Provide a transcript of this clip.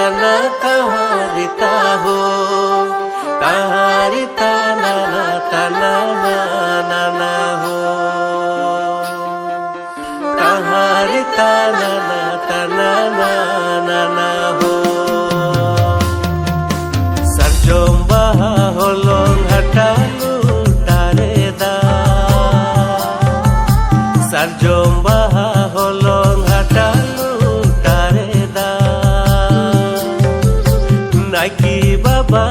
ताना ताहारी ताहो ताहारी ताना ताना ना ना हो ताहारी ताना ताना ना ना हो सरजम बाहा holong hatalu tareda sarjom baha holong hatalu tareda naiki baba